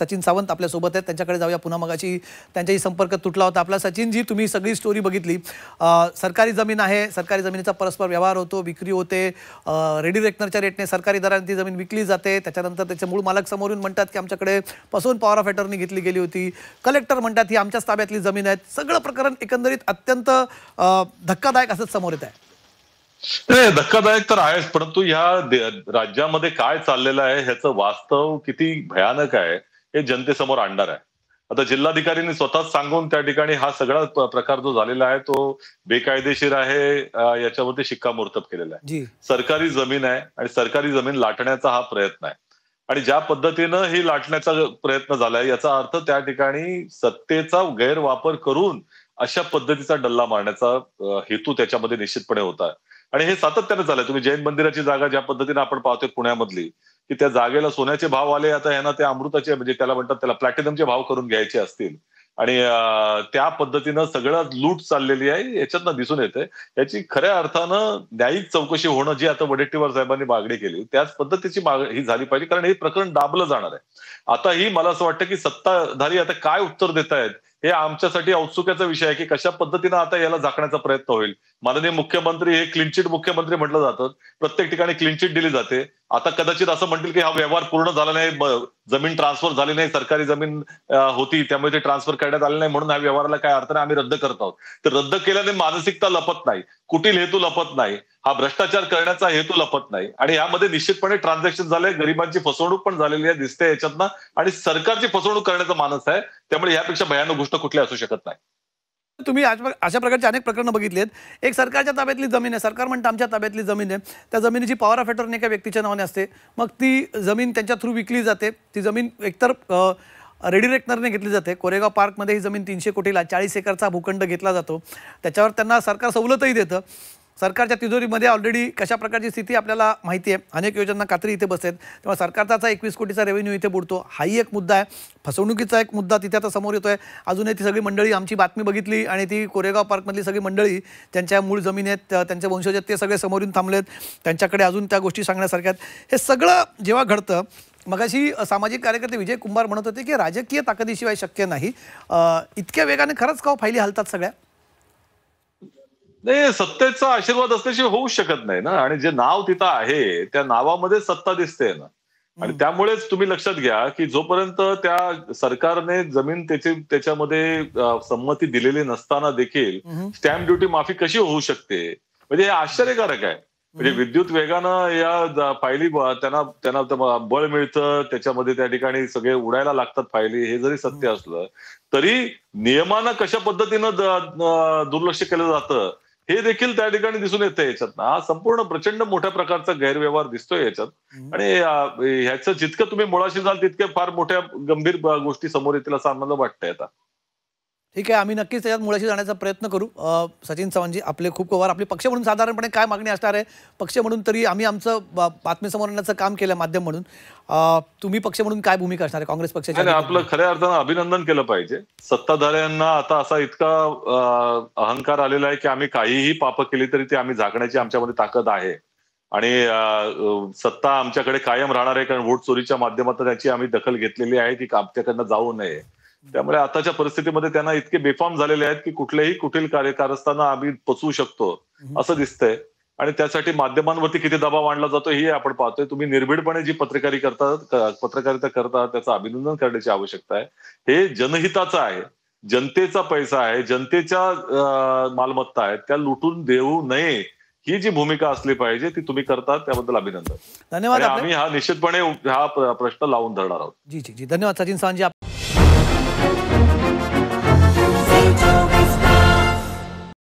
सचिन सावंत आपल्या सोबत आहेत, त्यांच्याकडे जाऊया पुन्हा. मगाशी त्यांच्याही संपर्क तुटला होता आपला. सचिनजी, तुम्ही सगळी स्टोरी बघितली. सरकारी जमीन आहे, सरकारी जमिनीचा परस्पर व्यवहार होतो, विक्री होते, रेडी रेकनरच्या रेटने सरकारी दराने ती जमीन विकली जाते. त्याच्यानंतर त्याचे मूळ मालक समोरून म्हणतात की आमच्याकडे फसवून पॉवर ऑफ अटर्नी घेतली गेली होती. कलेक्टर म्हणतात ही आमच्याच ताब्यातली जमीन आहे. सगळं प्रकरण एकंदरीत अत्यंत धक्कादायक असं समोर येत आहे. धक्कादायक तर आहेच, परंतु ह्या राज्यामध्ये काय चाललेलं आहे ह्याचं वास्तव किती भयानक आहे हे जनतेसमोर आणणार आहे. आता जिल्हाधिकाऱ्यांनी स्वतःच सांगून त्या ठिकाणी हा सगळा प्रकार जो झालेला आहे तो बेकायदेशीर आहे याच्यावरती शिक्कामोर्तब केलेला आहे. सरकारी जमीन आहे आणि सरकारी जमीन लाटण्याचा हा प्रयत्न आहे आणि ज्या पद्धतीनं ही लाटण्याचा प्रयत्न झालाय याचा अर्थ त्या ठिकाणी सत्तेचा गैरवापर करून अशा पद्धतीचा डल्ला मारण्याचा हेतू त्याच्यामध्ये निश्चितपणे होता. आणि हे सातत्याने झालंय. तुम्ही जैन मंदिराची जागा ज्या पद्धतीने आपण पाहतोय पुण्यामधली, की त्या जागेला सोन्याचे भाव आले, आता यांना ते अमृताचे म्हणजे त्याला म्हणतात त्याला प्लॅटिनमचे भाव करून घ्यायचे असतील आणि त्या पद्धतीनं सगळं लूट चाललेली आहे याच्यातनं दिसून येते. याची खऱ्या अर्थानं न्यायिक चौकशी होणं जी आता वडेट्टीवार साहेबांनी मागणी केली त्याच पद्धतीची ही झाली पाहिजे, कारण हे प्रकरण दाबलं जाणार आहे. आता ही मला असं वाटतं की सत्ताधारी आता काय उत्तर देत आहेत हे आमच्यासाठी औत्सुक्याचा विषय आहे की कशा पद्धतीनं आता याला झाकण्याचा प्रयत्न होईल. माननीय मुख्यमंत्री हे क्लीनचिट मुख्यमंत्री म्हटलं जातं, प्रत्येक ठिकाणी क्लीनचिट दिली जाते. आता कदाचित असं म्हणतील की हा व्यवहार पूर्ण झाला नाही, जमीन ट्रान्सफर झाली नाही, सरकारी जमीन होती त्यामुळे ते ट्रान्सफर करण्यात आले नाही म्हणून ह्या व्यवहाराला काय अर्थ नाही, आम्ही रद्द करत आहोत. तर रद्द केल्याने मानसिकता लपत नाही, कुटील हेतू लपत नाही, हा भ्रष्टाचार करण्याचा हेतू लपत नाही आणि यामध्ये निश्चितपणे ट्रान्झॅक्शन झाले, गरिबांची फसवणूक पण झालेली आहे दिसते याच्यातनं आणि सरकारची फसवणूक करण्याचा मानस आहे. त्यामुळे यापेक्षा भयानक गोष्ट कुठली असू शकत नाही. तुम्ही अशा प्रकारचे अनेक प्रकरणं बघितली आहेत. एक सरकारच्या ताब्यातली जमीन आहे, सरकार म्हणतं आमच्या ताब्यातली जमीन आहे, त्या जमिनीची पॉवर ऑफ अटर्नी एका व्यक्तीच्या नावाने असते, मग ती जमीन त्यांच्या थ्रू विकली जाते. ती जमीन एकतर रेडी रेकनरने घेतली जाते. कोरेगाव पार्कमध्ये ही जमीन 300 कोटीला 40 एकरचा भूखंड घेतला जातो. त्याच्यावर त्यांना सरकार सवलतही देतं. सरकारच्या तिजोरीमध्ये ऑलरेडी कशा प्रकारची स्थिती आपल्याला माहिती आहे. अनेक योजनांना कात्री इथे बसतात, तेव्हा सरकारचा 21 कोटीचा रेव्हेन्यू इथे बुडतो. हाही एक मुद्दा आहे. फसवणुकीचा एक मुद्दा तिथे आता समोर येतोय. अजूनही ती सगळी मंडळी, आमची बातमी बघितली आणि ती कोरेगाव पार्कमधली सगळी मंडळी ज्यांच्या मूळ जमीन आहेत, त्यांचे वंशज आहेत, ते सगळे समोरून थांबलेत. त्यांच्याकडे अजून त्या गोष्टी सांगण्यासारख्या आहेत. हे सगळं जेव्हा घडतं, मगाशी सामाजिक कार्यकर्ते विजय कुंभार म्हणत होते की राजकीय ताकदीशिवाय शक्य नाही. इतक्या वेगाने खरंच का फायली हलतात सगळ्या? नाही, सत्तेचा आशीर्वाद असल्याशिवाय होऊच शकत नाही ना. आणि जे नाव तिथं आहे त्या नावामध्ये सत्ता दिसते ना. आणि त्यामुळेच तुम्ही लक्षात घ्या की जोपर्यंत त्या सरकारने जमीन त्याच्यामध्ये संमती दिलेली नसताना देखील स्टॅम्प ड्युटी माफी कशी होऊ शकते, म्हणजे हे आश्चर्यकारक आहे. म्हणजे विद्युत वेगानं या फायली त्यांना बळ मिळतं, त्याच्यामध्ये त्या ठिकाणी सगळे उडायला लागतात फायली. हे जरी सत्य असलं तरी नियमानं कशा पद्धतीनं दुर्लक्ष केलं जातं हे देखील त्या ठिकाणी दिसून येतं याच्यात. हा संपूर्ण प्रचंड मोठ्या प्रकारचा गैरव्यवहार दिसतोय याच्यात. आणि ह्याचं जितकं तुम्ही मुळाशी जाल तितक्या फार मोठ्या गंभीर गोष्टी समोर येतील असं आम्हाला वाटतंय आता. ठीक आहे, आम्ही नक्कीच त्याच्यात मुळाशी जाण्याचा प्रयत्न करू. सचिन सावंतजी, आपले खूप कव्हार. आपली पक्ष म्हणून साधारणपणे काय मागणी असणार आहे? पक्ष म्हणून तरी आम्ही आमचं बातमी समोर आणण्याचं काम केलं माध्यम म्हणून. तुम्ही पक्ष म्हणून काय भूमिका असणार आहे काँग्रेस पक्षाची? आपलं खऱ्या अर्थानं अभिनंदन केलं पाहिजे. सत्ताधाऱ्यांना आता असा इतका अहंकार आलेला आहे की आम्ही काहीही पापं केली तरी ते आम्ही झाकण्याची आमच्यामध्ये ताकद आहे आणि सत्ता आमच्याकडे कायम राहणार आहे, कारण वोट चोरीच्या माध्यमातून त्याची आम्ही दखल घेतलेली आहे की आमच्याकडनं जाऊ नये. त्यामुळे आताच्या परिस्थितीमध्ये त्यांना इतके बेफाम झालेले आहेत की कुठलेही कुठील कारस्थाना आम्ही पचवू शकतो असं दिसतंय. आणि त्यासाठी माध्यमांवरती किती दबाव आणला जातो हे आपण पाहतोय. तुम्ही निर्भीडपणे जी पत्रकारिता करतात त्याचं अभिनंदन करण्याची आवश्यकता आहे. हे जनहिताचं आहे, जनतेचा पैसा आहे, जनतेच्या मालमत्ता आहेत, त्या लुटून देऊ नये ही जी भूमिका असली पाहिजे ती तुम्ही करतात, त्याबद्दल अभिनंदन. धन्यवाद. आम्ही हा निश्चितपणे हा प्रश्न लावून धरणार आहोत. जी जी जी, धन्यवाद सचिन सावंतजी.